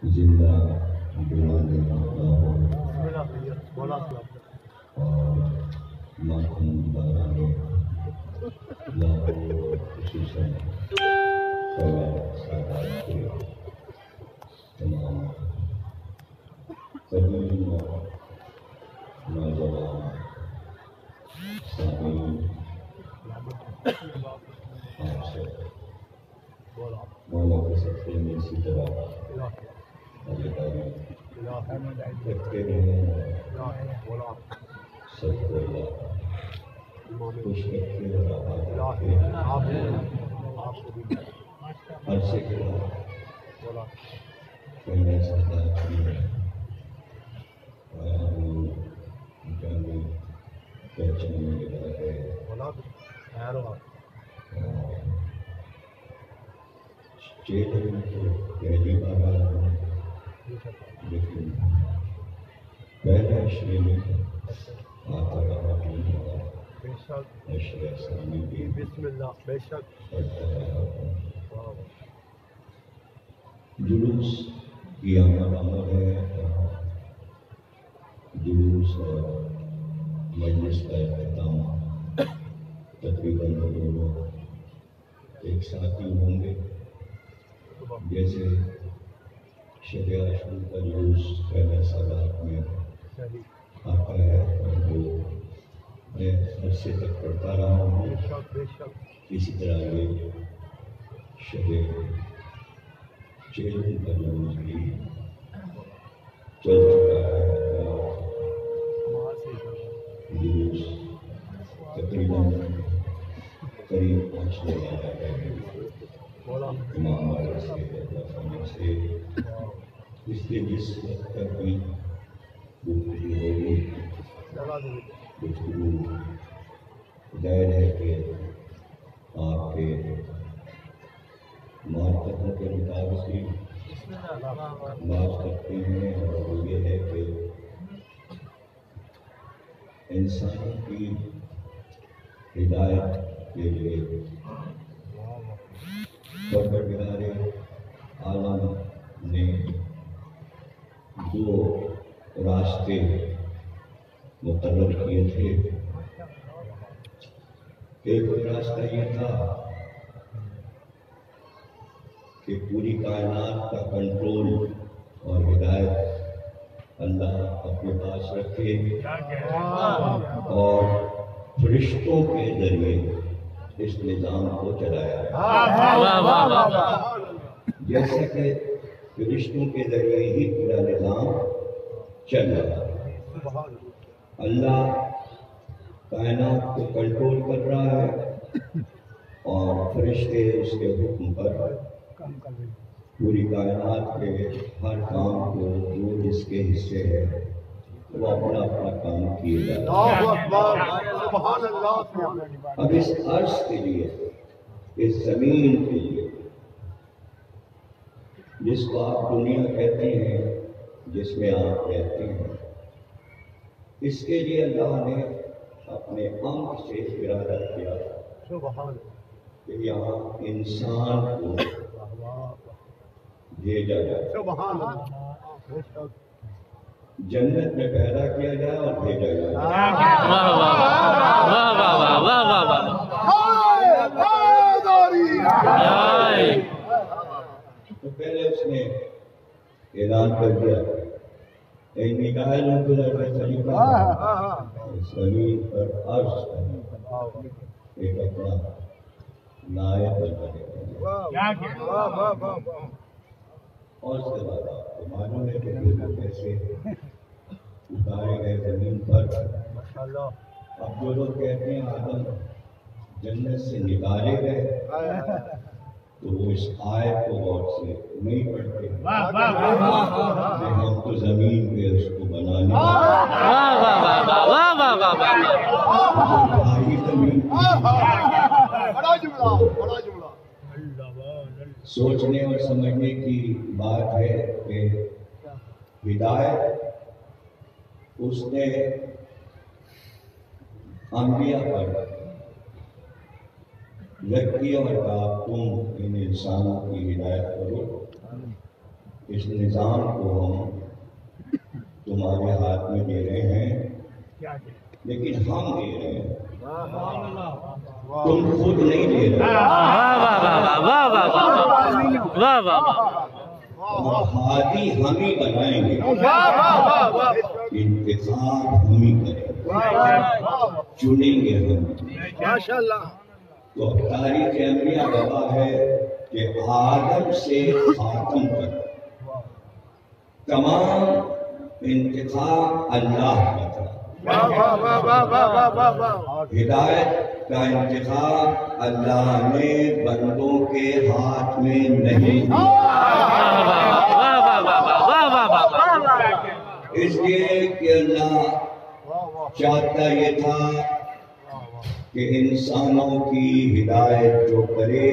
زندہ بلند اور لاکھوں بارانی لاکھوں خصوصاً خیرات سادات کے تمام قدیم اور نوجوان سامعین آپ سے مولا کے صدقے میں اسی طرح عزیزانی رکھتے رہیں سب کو اللہ خوش رکھے اور آباد رکھے عرصے کے بعد پہلے سردار کی آیا ہوں جانے پہچانے کے بعد ہے چیتن کو پہلی بار آیا ہوں لیکن پہلے عشرے میں آتا رہا ہوں عشرہ ثانی بھی پڑھتا رہا ہوں جلوس کی آمد ہے جلوس اور مجلس کا اختتام تقریباً دونوں ایک ساتھ ہی ہوں گے جیسے شب عاشور کا جلوس پہلے سادات میں آتا ہے اور وہ میں عرصے تک پڑھتا رہا ہوں اسی طرح یہ شب چیلن کا جلوس بھی چل چکا ہے اور جلوس تقریباً قریب پہنچنے والا ہے امام والے سے اس لیے جس وقت تک بھی گفتگو ہوگی گفتگو ظاہر ہے کہ آپ کے معرفتوں کے مطابق ہی بات کرتے ہیں اور وہ یہ ہے کہ انسان کی ہدایت کے لیے پروردگار عالم نے دو راستے مقرر کیے تھے ایک راستہ یہ تھا کہ پوری کائنات کا کنٹرول اور ہدایت اللہ اپنے پاس رکھے اور فرشتوں کے ذریعے اس نظام کو چلایا جیسے کہ فرشتوں کے ذریعے ہی پورا نظام چل رہا ہے اللہ کائنات کو کنٹرول کر رہا ہے اور فرشتے اس کے حکم پر پوری کائنات کے ہر کام کو جو جس کے حصے ہے وہ اپنا اپنا کام کیے جاتا ہے اب اس عرض کے لیے اس زمین کے لیے جس کو آپ دنیا کہتے ہیں جس میں آپ رہتے ہیں اس کے لیے اللہ نے اپنے امر سے ارادہ کیا کہ یہاں انسان کو بھیجا جائے جنت میں پیدا کیا جائے اور بھیجا جائے تو پہلے اس نے اعلان کر دیا زمین پر عرش ایک اپنا نائب اور اس کے بعد آپ کو معلوم ہے کہ کیسے اتارے گئے زمین پر اب جو لوگ کہتے ہیں آدم جنت سے نکالے گئے تو وہ اس آیت کو غور سے نہیں پڑھتے کہ ہم تو زمین پہ اس کو بنانے سوچنے اور سمجھنے کی بات ہے کہ ہدایت اس نے انبیاء پر رکھی اور کہا تم ان انسانوں کی ہدایت کرو اس نظام کو ہم تمہارے ہاتھ میں دے رہے ہیں، لیکن ہم دے رہے ہیں، تم خود نہیں دے رہے۔ ہادی ہم ہی بنائیں گے، انتخاب ہم ہی کریں گے، چنیں گے ہم۔ تو تاریخ انبیاء گواہ ہے کہ آدم سے خاتم تک تمام انتخاب اللہ کا تھا۔ ہدایت کا انتخاب اللہ نے بندوں کے ہاتھ میں نہیں دیا، اس لیے کہ اللہ چاہتا یہ تھا کہ انسانوں کی ہدایت جو کرے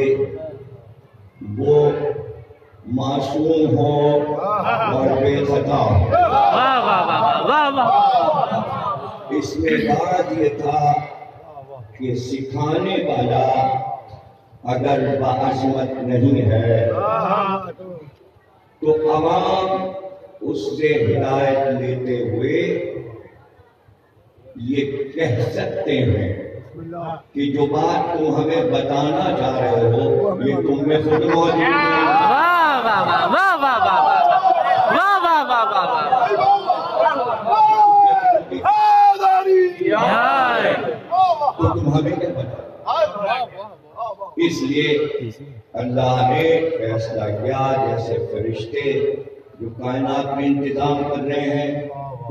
وہ معصوم ہو اور بے خطا ہو۔ اس میں بات یہ تھا کہ سکھانے والا اگر باعظمت نہیں ہے تو عوام اس سے ہدایت لیتے ہوئے یہ کہہ سکتے ہیں کہ جو بات تم ہمیں بتانا چاہ رہے ہو یہ تم میں خود موجود ہے۔ تو تم ہمیں کیا بتا؟ اس لیے اللہ نے فیصلہ کیا جیسے فرشتے جو کائنات میں انتظام کر رہے ہیں،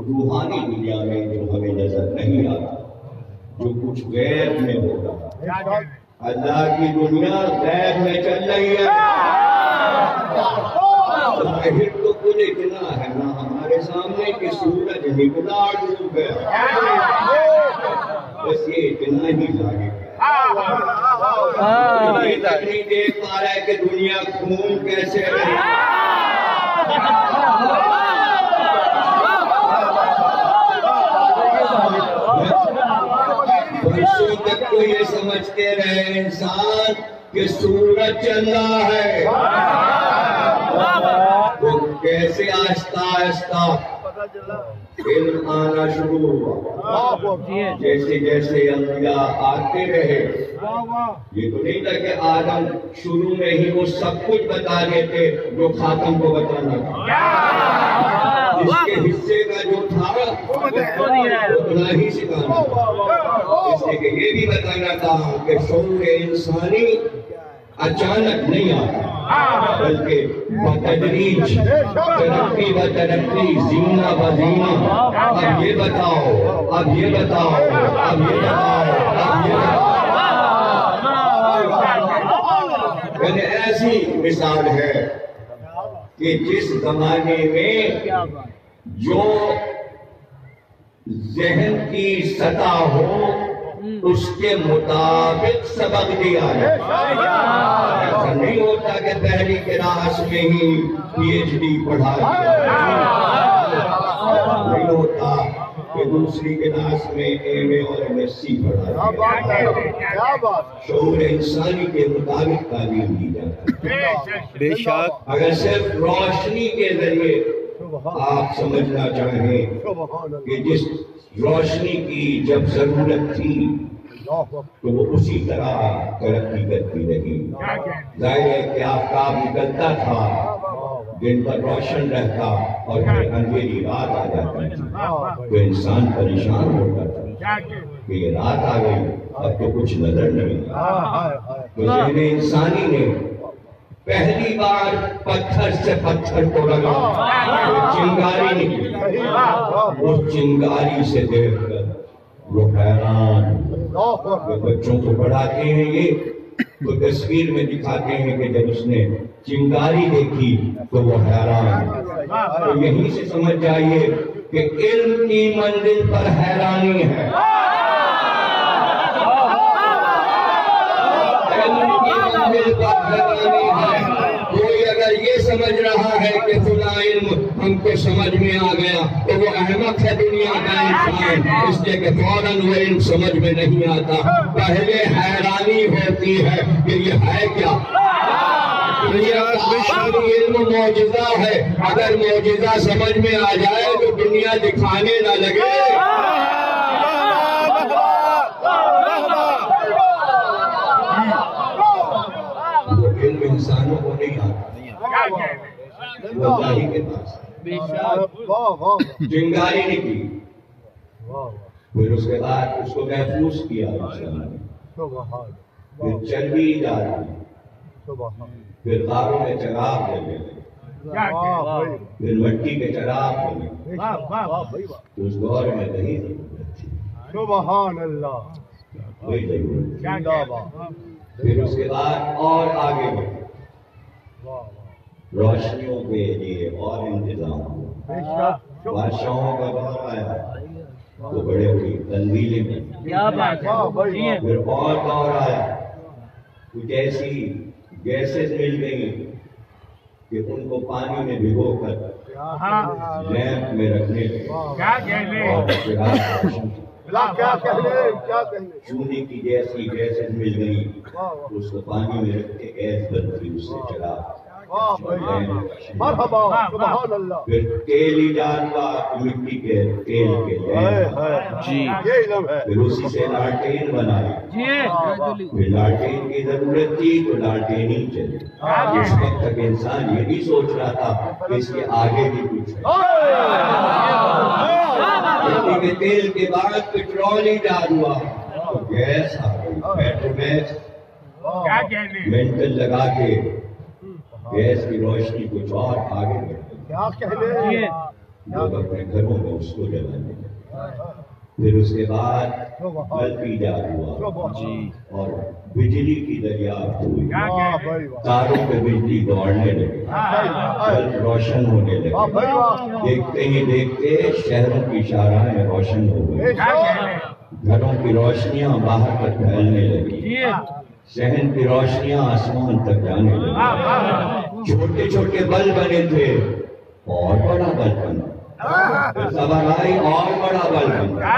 روحانی دنیا میں جو ہمیں نظر نہیں آتا، جو کچھ غیب میں ہو رہا، اللہ کی دنیا غیب میں چل رہی ہے۔ ظاہر تو کچھ اتنا ہے نا ہمارے سامنے کہ سورج نکلا ڈوب گیا، بس یہ اتنا ہی ظاہر ہے۔ یہ تک نہیں دیکھ پا رہا ہے کہ دنیا خون کیسے رہی۔ برسوں تک تو یہ سمجھتے رہے انسان کہ سورج چل رہا ہے، تو کیسے آہستہ آہستہ علم آنا شروع ہوا، جیسے جیسے انبیاء آتے رہے۔ یہ تو نہیں تھا کہ آدم شروع میں ہی وہ سب کچھ بتا دیتے جو خاتم کو بتانا تھا، جس کے حصے کا جو تھا اتنا ہی سکھانا تھا۔ اس لیے کہ یہ بھی بتانا تھا کہ شعور انسانی اچانک نہیں آتا، بلکہ بتدریج، ترقی و ترقی، زینہ و زینہ۔ اب یہ بتاؤ، اب یہ بتاؤ، اب یہ بتاؤ، اب یہ بتاؤ۔ یعنی ایسی مثال ہے کہ جس زمانے میں جو ذہن کی سطح ہو اس کے مطابق سبق دیا ہے۔ ایسا نہیں ہوتا کہ پہلی کلاس میں ہی پی ایچ ڈی پڑھا نہیں ہوتا کہ دوسری کلاس میں ایم اے اور ایم ایس سی پڑھا۔ شعور انسانی کے مطابق تعلیم دی جاتی ہے۔ بے شک اگر صرف روشنی کے ذریعے آپ سمجھنا چاہیں کہ جس روشنی کی جب ضرورت تھی تو وہ اسی طرح ترقی کرتی رہی۔ ظاہر ہے کہ آفتاب نکلتا تھا، دن پر روشن رہتا اور پھر اندھیری رات آ جاتی تھی، تو انسان پریشان ہوتا تھا کہ یہ رات آ گئی اب تو کچھ نظر نہیں۔ تو ذہن انسانی نے پہلی بار پتھر سے پتھر کو لگا، چنگاری نکلی، اس چنگاری سے دیکھ کر وہ حیران۔ بچوں کو پڑھاتے ہیں یہ تو تصویر میں دکھاتے ہیں کہ جب اس نے چنگاری دیکھی تو وہ حیران۔ تو یہیں سے سمجھ جائیے کہ علم کی منزل پر حیرانی ہے، علم کی منزل پر حیرانی ہے۔ کوئی اگر یہ سمجھ رہا ہے کہ فلاں علم ہم کو سمجھ میں آ گیا تو وہ احمق ہے دنیا کا انسان، اس لیے کہ فوراً وہ علم سمجھ میں نہیں آتا۔ پہلے حیرانی ہوتی ہے کہ یہ ہے کیا، علم معجزہ ہے، اگر معجزہ سمجھ میں آ جائے تو دنیا دکھانے نہ لگے۔ وہ علم انسانوں کو نہیں آتا، وہ اللہ ہی کے پاس ہے۔ چنگاری نہیں کی، پھر اس کے بعد اس کو محفوظ کیا انسان نے، پھر چربی ایجاد کی، پھر غاروں میں چراغ لگے، پھر مٹی کے چراغ لگے، اس دور میں وہی ضرورت تھی، سبحان اللہ، وہی ضرورت تھی۔ پھر اس کے بعد اور آگے بڑھے، روشنیوں کے لیے اور انتظام ہوا، بادشاہوں کا دور آیا تو بڑے بڑی تنزیلیں میں، پھر اور دور آیا، کچھ ایسی گیسز مل گئی کہ ان کو پانی میں بھگو کر لیمپ میں رکھنے چونے کی جیسی گیسز مل گئی، اس کو پانی میں رکھ کے گیس بنتی، اس سے چلا۔ پھر تیل ایجاد ہوا، مٹی کے تیل کے پھر اسی سے لالٹین بنائی، پھر لالٹین کی ضرورت تھی تو لالٹین ہی چلی۔ اس وقت تک انسان یہ بھی سوچ رہا تھا کہ اس کے آگے بھی کچھ ہے۔ مٹی کے تیل کے بعد پٹرول ایجاد ہوا تو گیس آ گئی، پیٹرو گیس، مینٹل لگا کے گیس کی روشنی کچھ اور آگے بڑھتی، لوگ اپنے گھروں میں اس کو جلانے لگے۔ پھر اس کے بعد بلب ایجاد ہوا اور بجلی کی دریافت ہوئی، تاروں پہ بجلی دوڑنے لگی، بلب روشن ہونے لگے، دیکھتے ہی دیکھتے شہروں کی شاہراہیں روشن ہو گئی، گھروں کی روشنیاں باہر تک پھیلنے لگی، شہر کی روشنیاں آسمان تک جانے لگی، چھوٹے چھوٹے بلب بنے تھے اور بڑا بلب بنا، خبر آئی اور بڑا بلب بنا،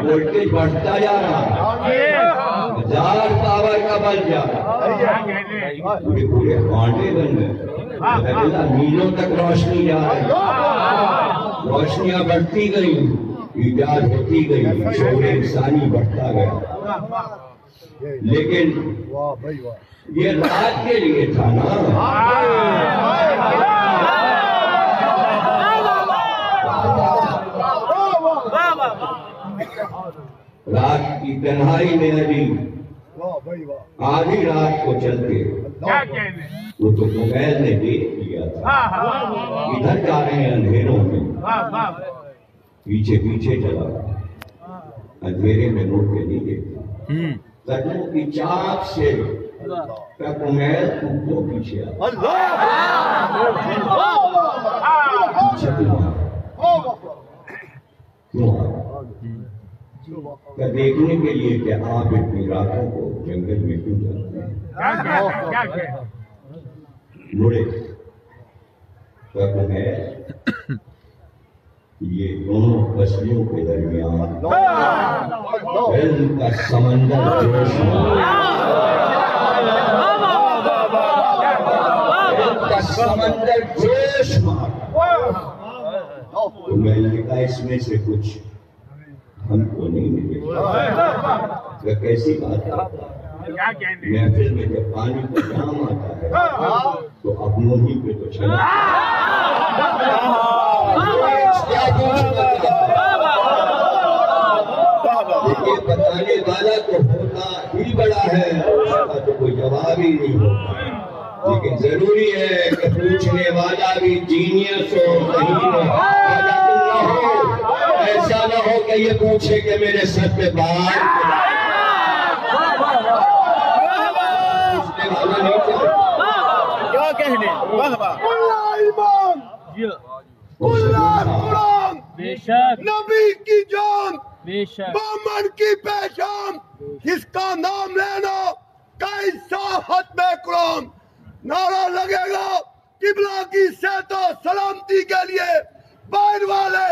وولٹیج بڑھتا جا رہا، 1000 پاور کا بلب جا رہا، پورے پورے کانٹے بن گئے، میلوں تک روشنی جا رہی، روشنیاں بڑھتی گئی، ایجاد ہوتی گئی، شعور انسانی بڑھتا گیا۔ لیکن یہ رات کے لیے تھا نا، رات کی تنہائی میں علی آدھی رات کو چل کے وہ تو موبائل نے دیکھ لیا تھا، ادھر جا رہے ہیں اندھیروں میں، پیچھے پیچھے چلا، اندھیرے میں مڑ کے نہیں دیکھا، قدموں کی چاک سے کمیل کو پیچھے کیا دیکھنے کے لیے کہ آپ اتنی راتوں کو جنگل میں کیوں جاتے ہیں؟ مڑے یہ دونوں فصلوں کے درمیان علم کا سمندر جوش مارا، علم کا سمندر جوش مارا، تو میں نے کہا اس میں سے کچھ ہم کو نہیں ملے گا، کیسی بات ہے؟ محفل میں جب پانی کا جام آتا ہے تو اپنوں ہی پہ تو چلا، یہ بتانے والا تو ہوتا ہی بڑا ہے، اس کا تو کوئی جواب ہی نہیں ہوتا، لیکن ضروری ہے کہ پوچھنے والا بھی جینیس ہو، ذہین ہو، ایسا نہ ہو کہ یہ پوچھے کہ میرے سر پہ بال کیا کہنے، اللہ ایمان، اللہ قرآن، نبی کی جان، بامن کی پہچان، جس کا نام لینا کئی ساحت میں قرآن، نعرہ لگے گا قبلہ کی صحت و سلامتی کے لیے، باہر والے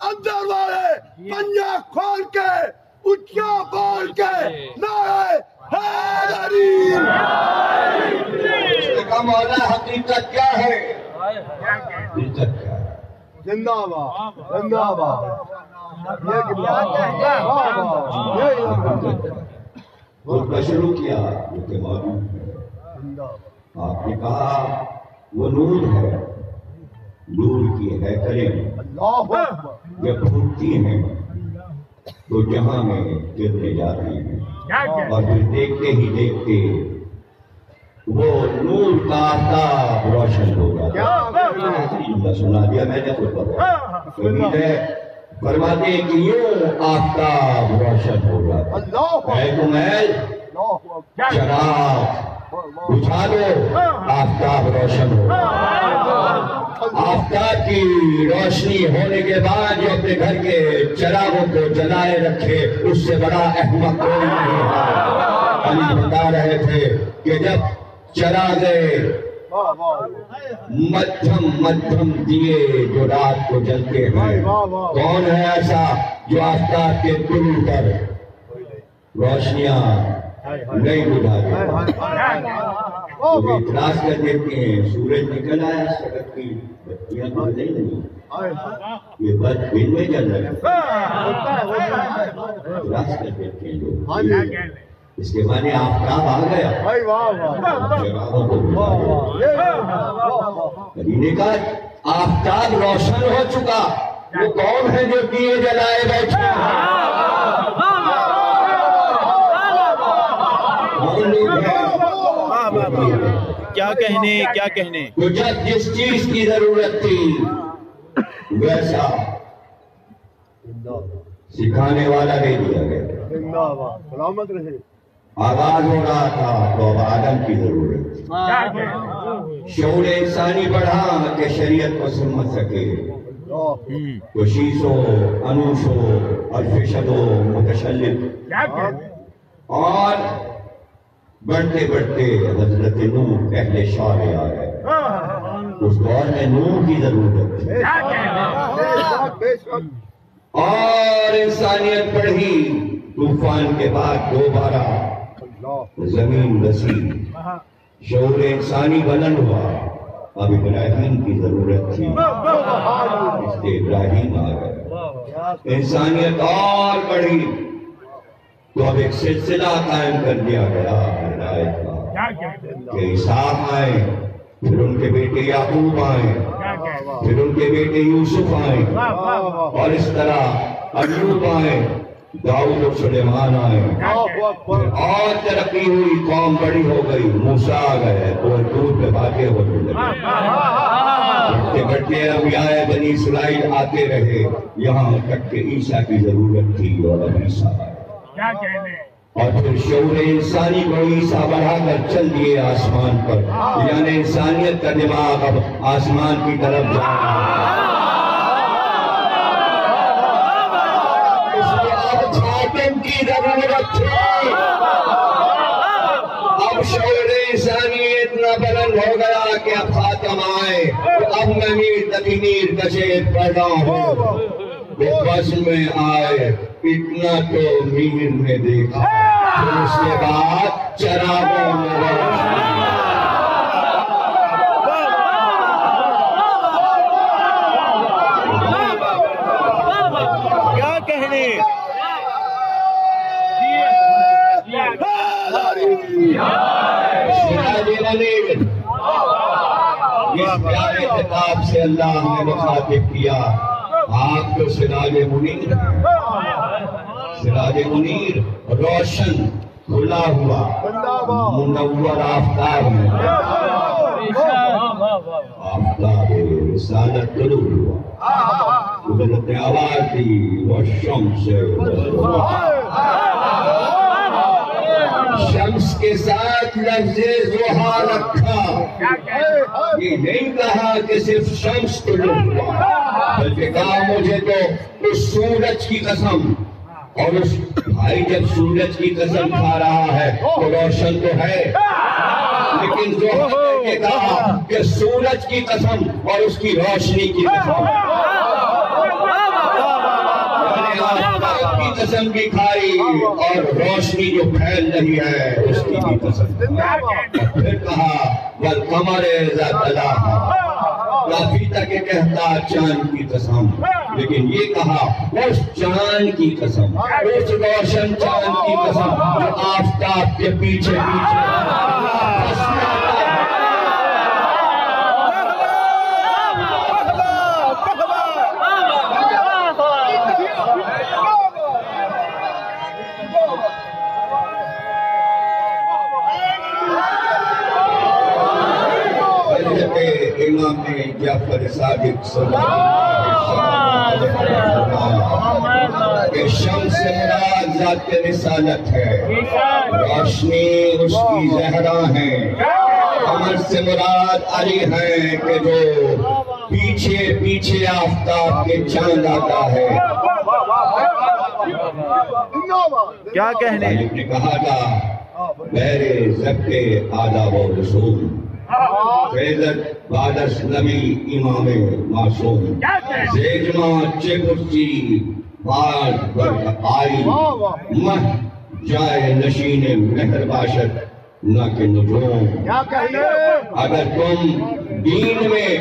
اندر والے پنجہ کھول کے اچھا بول کے نعرہ مولا حقیقت کیا ہے؟ حقیقت کیا ہے؟ زندہ باد زندہ باد خطبہ شروع کیا وہ کہ موجود ہے. آپ نے کہا وہ نور ہے، نور کی ہیکلیں جب پھوٹتی ہیں تو جہاں میں گرنے جاتی ہیں اور پھر دیکھتے ہی دیکھتے وہ نور کا آفتاب روشن ہوگا. سنا دیا میں نے خود امید ہے فرماتے ہیں کہ یوں آفتاب روشن ہوگا. اے کمیل چراغ بجھا دو، آفتاب روشن ہوگا. آفتاب کی روشنی ہونے کے بعد جو اپنے گھر کے چراغوں کو جلائے رکھے اس سے بڑا احمق کوئی نہیں ہے. علی بتا رہے تھے کہ جب چراغ مدھم دیے جو رات کو جلتے ہیں، کون ہے ایسا جو آفتاب کے طلوع پر روشنیاں نہیں بجھاتے؟ تو اعتراض کر دیتے ہیں سورج نکل آیا، سڑک کی بتیاں تو نہیں، یہ بد دن میں جل رہے ہیں. اعتراض کر دیتے ہیں لوگ. اس کے معنی آفتاب آ گیا. نبی نے کہا آفتاب روشن ہو چکا. وہ کون ہے جو دیے جلائے بیٹھے؟ کیا کہنے تو جب جس چیز کی ضرورت تھی ویسا سکھانے والا دے دیا گیا. سلامت رہے. آغاز ہو رہا تھا تو اب آدم کی ضرورت تھی. شعور انسانی بڑھا کہ شریعت کو سمجھ سکے. تو شیش ہو، انوش ہو، الفشد ہو، متشلد، اور بڑھتے بڑھتے حضرت نوح پہلے شارع آ گئے. اس دور میں نوح کی ضرورت تھی اور انسانیت بڑھی. طوفان کے بعد دوبارہ زمین وسیع، شعور انسانی بلند ہوا. اب ابراہیم کی ضرورت تھی، اس لیے ابراہیم آ گئے. انسانیت اور بڑھی تو اب ایک سلسلہ قائم کر دیا گیا ہدایت کا کہ اسحاق آئے، پھر ان کے بیٹے یعقوب آئے، پھر ان کے بیٹے یوسف آئے، اور اس طرح ایوب آئے، داؤد و سلیمان آئے. پھر اور ترقی ہوئی، قوم بڑی ہو گئی. موسیٰ آ گئے تو دور پہ باتیں ہونے لگی. بڑھتے بڑھتے انبیاء بنی اسرائیل آتے رہے، یہاں تک کہ عیسیٰ کی ضرورت تھی اور اب عیسیٰ آئے. اور پھر شعور انسانی کو عیسیٰ بڑھا کر چل دیے آسمان پر. یعنی انسانیت کا دماغ اب آسمان کی طرف جا رہا ہے. کی ضرورت تھی. اب شعور انسانی اتنا بلند ہو گیا کہ اب خاتم آئے. اب میں میر تکی میر کشید پڑھ رہا ہوں. بس میں آئے اتنا تو میر نے دیکھا، پھر اس کے بعد چراغوں میں روشنی. کیا کہنے سراج منیر. اس پیارے خطاب سے اللہ نے مخاطب کیا. آپ تو سراج منیر، سراج منیر روشن کھلا ہوا منور آفتاب میں. آفتاب رسالت طلوع ہوا. قدرت آواز دی والشمس شمس کے ساتھ لفظ ضحیٰ رکھا. یہ نہیں کہا کہ صرف شمس طلوع ہوا، بلکہ کہا مجھے تو اس سورج کی قسم. اور اس بھائی جب سورج کی قسم کھا رہا ہے تو روشن تو ہے، لیکن ضحیٰ نے کہا کہ سورج کی قسم اور اس کی روشنی کی قسم. کی قسم بھی کھائی اور روشنی جو پھیل رہی ہے اس کی بھی قسم کھائی۔ پھر کہا والقمر اذا تلاہا، کافی تک کہتا چاند کی قسم، لیکن یہ کہا اس چاند کی قسم، اس روشن چاند کی قسم جو آفتاب کے پیچھے امام جعفر صادق صلی اللہ علیہ وسلم کہ شمس مراد ذات رسالت ہے، روشنی اس کی زہرا ہے، قمر سے مراد علی ہے کہ جو پیچھے پیچھے آفتاب کے چاند آتا ہے۔ کیا کہنے؟ نے کہا تھا بیر ضبط آداب و رسول فیضت بادش نبی امام معصوم، زیجمہ چکرسی باز برق آئی، مہ جائے نشین مہر باشد نہ کہ نجوم۔ اگر تم دین میں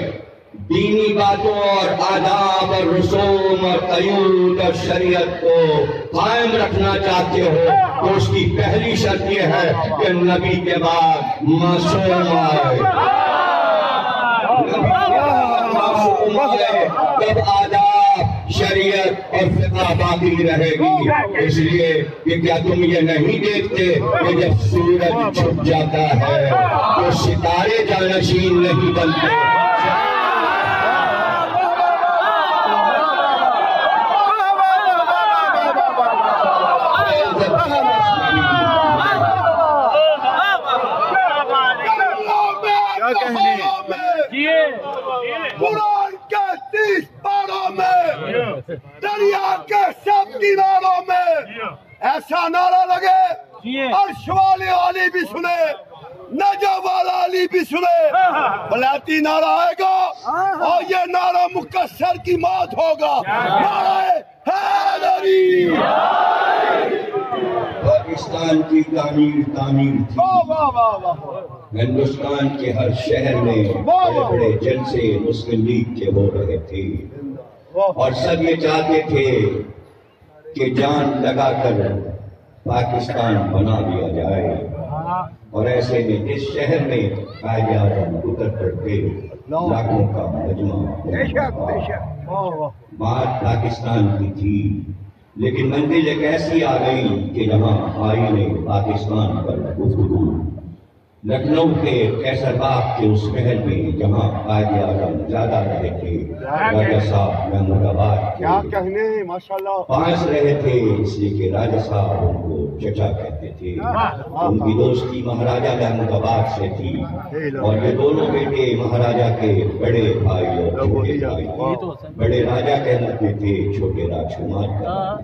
دینی باتوں اور آداب اور رسوم اور قیود اور شریعت کو قائم رکھنا چاہتے ہو تو اس کی پہلی شرط یہ ہے کہ نبی کے بعد معصوم آئے، معصوم آئے، تب آداب شریعت اور فقہ باقی رہے گی۔ اس لیے کہ کیا تم یہ نہیں دیکھتے کہ جب سورج چھپ جاتا ہے تو ستارے جانشین نہیں بنتے؟ قرآن کے 30 پاروں میں، دریا کے 7 کناروں میں ایسا نعرہ لگے عرش والے علی بھی سنے، نجف والا علی بھی سنے، بلاتی نعرہ آئے گا اور یہ نعرہ مکسر کی موت ہوگا۔ نعرہ حیدری۔ پاکستان کی تعمیر تھی، ہندوستان کے ہر شہر میں بڑے بڑے جلسے مسلم لیگ کے ہو رہے تھے اور سب یہ چاہتے تھے کہ جان لگا کر پاکستان بنا دیا جائے، اور ایسے میں اس شہر میں قائد اعظم اتر پڑتے لاکھوں کا مجمع۔ بات پاکستان کی تھی لیکن منزل ایک ایسی آ گئی کہ جہاں آئین پاکستان پر گفتگو لکھنؤ کے کیسر باغ کے اس محل میں جہاں قائد اعظم زیادہ رہے تھے، راجہ صاحب محمود آباد کے پاس رہے تھے، اس لیے کہ راجہ صاحب ان کو چچا کہتے تھے۔ ان کی دوستی مہاراجہ محمود آباد سے تھی اور یہ دونوں بیٹے مہاراجہ کے بڑے بھائی اور چھوٹے بھائی تھے۔ بڑے راجہ کہلاتے تھے، چھوٹے راجکمار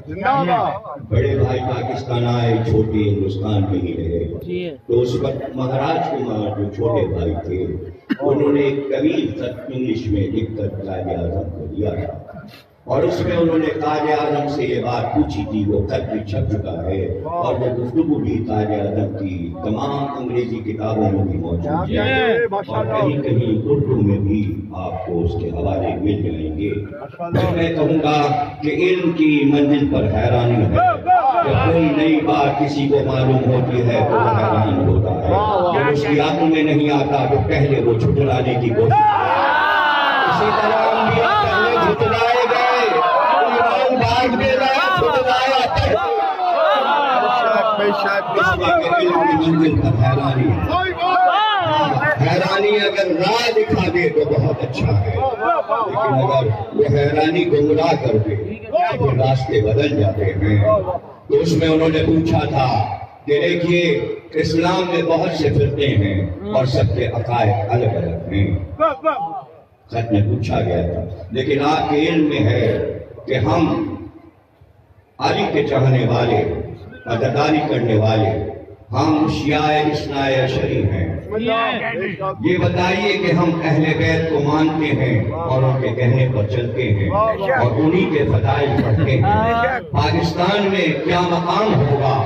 کہلاتے۔ بڑے بھائی پاکستان آئے، چھوٹے ہندوستان میں ہی رہے۔ تو اس وقت مہاراج کمار جو چھوٹے بھائی تھے انہوں نے ایک طویل خط انگلش میں لکھ کر قائد اعظم کو دیا تھا، اور اس میں انہوں نے قائد اعظم سے یہ بات پوچھی تھی، وہ خط بھی چھپ چکا ہے اور وہ گفتگو بھی قائد اعظم کی تمام انگریزی کتابوں میں بھی موجود ہے اور کہیں کہیں اردو میں بھی آپ کو اس کے حوالے مل جائیں گے۔ میں کہوں گا کہ علم کی منزل پر حیرانی ہے، جب کوئی نئی بات کسی کو معلوم ہوتی ہے تو وہ حیران ہوتا ہے، جب اس کی عقل میں نہیں آتا تو پہلے وہ جھٹلانے کی کوشش کرتا ہے۔ اسی طرح انبیاء پہلے جھٹلائے گئے، ایمان بانٹ دے رہا جھٹلایا منزل پر حیرانی ہے۔ حیرانی اگر راہ دکھا دے تو بہت اچھا ہے، لیکن اگر وہ حیرانی گمراہ کر دے تو راستے بدل جاتے ہیں۔ تو اس میں انہوں نے پوچھا تھا کہ دیکھیے اسلام میں بہت سے فرقے ہیں اور سب کے عقائد الگ الگ ہیں، خط میں پوچھا گیا تھا، لیکن آپ کے علم میں ہے کہ ہم علی کے چاہنے والے، عزاداری کرنے والے، ہم شیعہ اثنا عشری ہیں، یہ بتائیے کہ ہم اہل بیت کو مانتے ہیں اور ان کے کہنے پر چلتے ہیں اور انہی کے فضائل پڑھتے ہیں، پاکستان میں کیا مقام ہوگا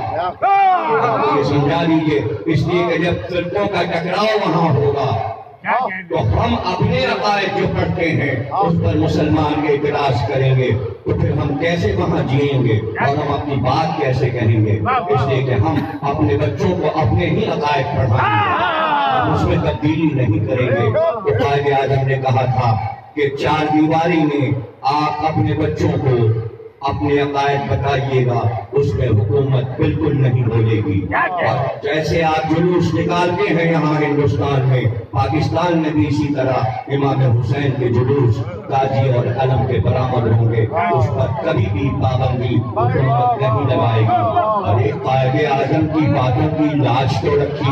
یہ سمجھا لیجیے، اس لیے کہ جب فرقوں کا ٹکراؤ وہاں ہوگا تو ہم اپنے عقائد جو پڑھتے ہیں اس پر مسلمان اعتراض کریں گے، تو پھر ہم کیسے وہاں جئیں گے اور ہم اپنی بات کیسے کہیں گے؟ اس لیے کہ ہم اپنے بچوں کو اپنے ہی عقائد پڑھائیں گے، اس میں تبدیلی نہیں کریں گے۔ تو قائد اعظم نے کہا تھا کہ 4 دیواری میں آپ اپنے بچوں کو اپنے عقائد بتائیے گا، اس میں حکومت بالکل نہیں بولے گی۔ اور جیسے آپ جلوس نکالتے ہیں یہاں ہندوستان میں، پاکستان میں بھی اسی طرح امام حسین کے جلوس تاجی اور علم کے برآمد ہوں گے، اس پر کبھی بھی پابندی حکومت نہیں لگائے گی۔ اور ایک قائد اعظم کی باتوں کی لاج تو رکھی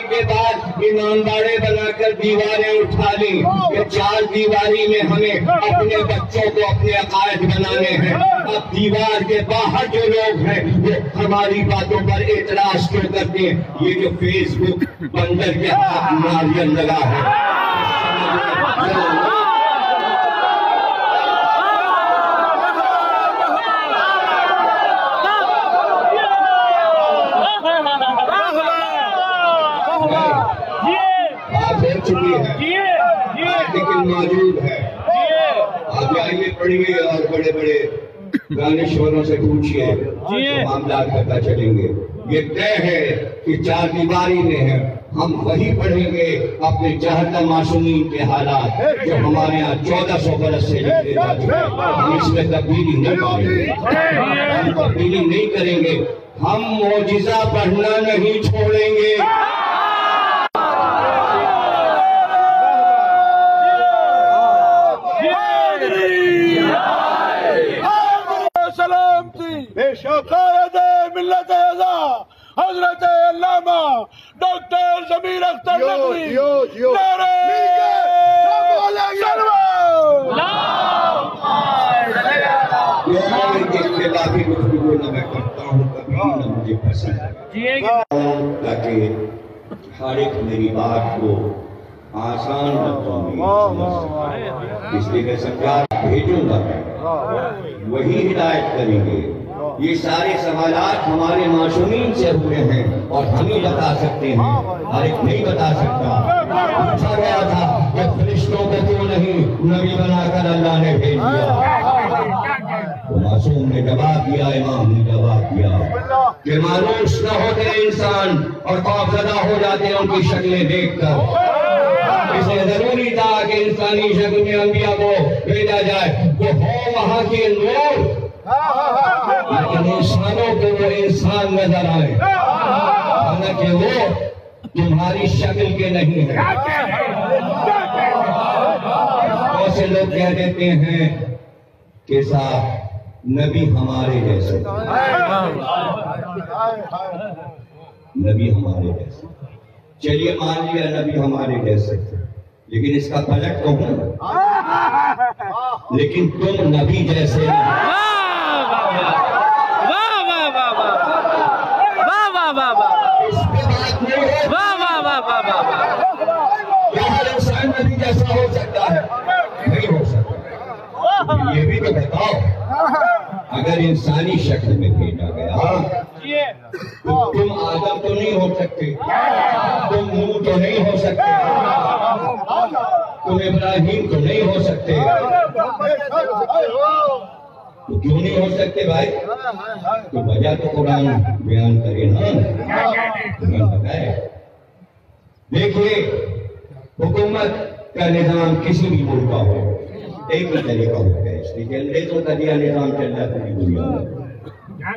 کے بعد ایماندارے بنا کر دیواریں اٹھا لیں کہ 4 دیواری میں ہمیں اپنے بچوں کو اپنے عقائد بنانے ہیں۔ اب دیوار کے باہر جو لوگ ہیں وہ ہماری باتوں پر اعتراض کیوں کرتے ہیں؟ یہ جو فیس بک بندر کے ہاتھ ناریل لگا ہے، چکی ہے لیکن موجود ہے۔ آپ جائیے پڑھیے اور بڑے بڑے گانے شوروں سے پوچھئے تو معاملات پتہ چلیں گے۔ یہ طے ہے کہ 4 دیواری میں ہے، ہم وہی پڑھیں گے اپنے چہتہ معصومین کے حالات جو ہمارے ہاں 1400 برس سے لکھے جا چکے ہیں۔ ہم اس میں تبدیلی نہیں کریں گے، تبدیلی نہیں کریں گے، ہم معجزہ پڑھنا نہیں چھوڑیں گے۔ قائد ملت ازا حضرت علامہ ڈاکٹر ضمیر اختر نقوی نعرہ اختلافی گفتگو نہ میں کرتا ہوں، کبھی نہ مجھے پسند ہے، تاکہ ہر ایک میری بات کو آسان لفظوں میں سمجھ سکے۔ اس لیے کہ سمجھا بھیجوں گا میں، وہی ہدایت کریں گے۔ یہ سارے سوالات ہمارے معصومین سے ہوئے ہیں اور ہم ہی بتا سکتے ہیں، ہر ایک نہیں بتا سکتا۔ پوچھا گیا تھا کہ فرشتوں کو کیوں نہیں نبی بنا کر اللہ نے بھیج دیا؟ تو معصوم نے جواب دیا، امام نے جواب دیا کہ مانوس نہ ہوتے انسان اور خوفزدہ ہو جاتے ان کی شکلیں دیکھ کر، اس لیے ضروری تھا کہ انسانی شکل میں انبیاء کو بھیجا جائے، وہ ہو وہاں کے نور، لیکن انسانوں کو وہ انسان نظر آئے، حالانکہ وہ تمہاری شکل کے نہیں ہیں۔ بہت سے لوگ کہہ دیتے ہیں کہ صاحب نبی ہمارے جیسے، نبی ہمارے جیسے، چلیے مان لیا نبی ہمارے جیسے، لیکن اس کا پلٹ کہوں، لیکن تم نبی جیسے انسان نبی جیسا ہو سکتا ہے؟ نہیں ہو سکتا۔ یہ بھی تو بتاؤ، اگر انسانی شکل میں بھیجا گیا تو تم آدم تو نہیں ہو سکتے، تم نوح تو نہیں ہو سکتے، تم ابراہیم تو نہیں ہو سکتے، تو کیوں نہیں ہو سکتے بھائی؟ تو وجہ تو قرآن بیان کرے نا، قرآن بتائے۔ دیکھیے حکومت کا نظام کسی بھی ملک کا ہو ایک ہی طریقہ ہوتا ہے، اس لیے انگریزوں کا دیا نظام چل رہا ہے پوری دنیا میں،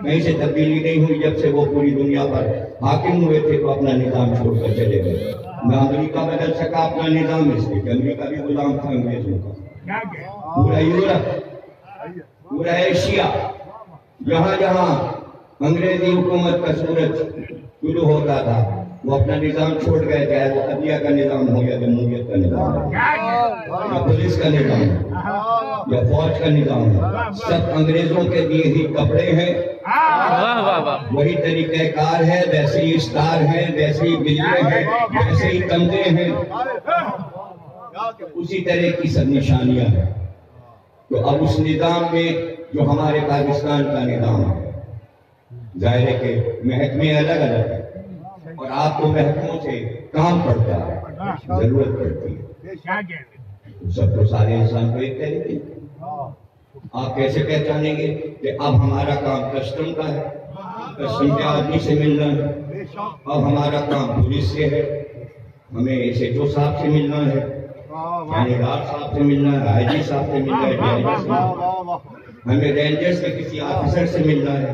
کہیں سے تبدیلی نہیں ہوئی۔ جب سے وہ پوری دنیا پر حاکم ہوئے تھے تو اپنا نظام چھوڑ کر چلے گئے۔ نہ امریکہ بدل سکا اپنا نظام، اس لیے کہ امریکہ بھی غلام تھا انگریزوں کا۔ پورا یورپ، پورا ایشیا، جہاں جہاں انگریزی حکومت کا سورج شروع ہوتا تھا وہ اپنا نظام چھوڑ گئے، چاہے وہ عدلیہ کا نظام ہو یا جمہوریت کا نظام ہو یا پولیس کا نظام ہو یا فوج کا نظام ہو، سب انگریزوں کے دیے ہی کپڑے ہیں، وہی طریقہ کار ہے، ویسے ہی اسٹار ہیں، ویسے ہی بلیے ہیں، ویسے ہی تمغے ہیں، اسی طرح کی سب نشانیاں ہیں۔ تو اب اس نظام میں جو ہمارے پاکستان کا نظام ہے، ظاہر ہے کہ محکمے الگ الگ ہیں اور آپ کو محکموں سے کام پڑتا ہے، ضرورت پڑتی ہے، سب تو سارے انسان کو ایک طریقے ہیں۔ آپ کیسے پہچانیں گے کہ اب ہمارا کام کسٹم کا ہے، کسٹم کے آدمی سے ملنا ہے، اب ہمارا کام پولیس سے ہے، ہمیں ایس ایچ او صاحب سے ملنا ہے، تھانیدار صاحب سے ملنا ہے، آئی جی صاحب سے ملنا ہے، ڈی آئی جی سے ملنا ہے، ہمیں رینجرز کے کسی آفیسر سے ملنا ہے،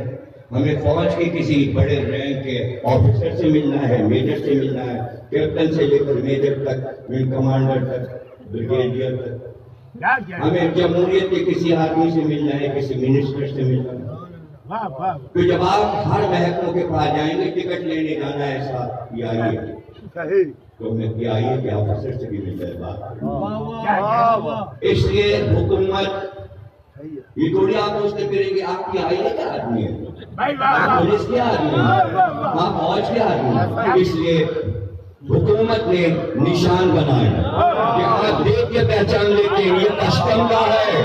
ہمیں فوج کے کسی بڑے رینک کے آفیسر سے ملنا ہے، میجر سے ملنا ہے، کیپٹن سے لے کر میجر تک، ونگ کمانڈر تک، بریگیڈیئر تک، ہمیں جمہوریت کے کسی آدمی سے ملنا ہے، کسی منسٹر سے ملنا ہے۔ تو جب آپ ہر محکموں کے پاس جائیں گے، ٹکٹ لینے جانا ہے صاحب یہ آئیے، تو میں کیا آئیے کہ آفیسر سے بھی مل جائے بات۔ اس لیے حکومت یہ تھوڑی آپ سوچتے پھریں گے آپ کی آئیے کیا آدمی ہے، آپ پولیس کیا آدمی ہے، آپ فوج کیا آدمی ہے۔ اس لیے حکومت نے نشان بنائے کہ آپ دیکھ کے پہچان لیتے ہیں یہ کسٹم کا ہے،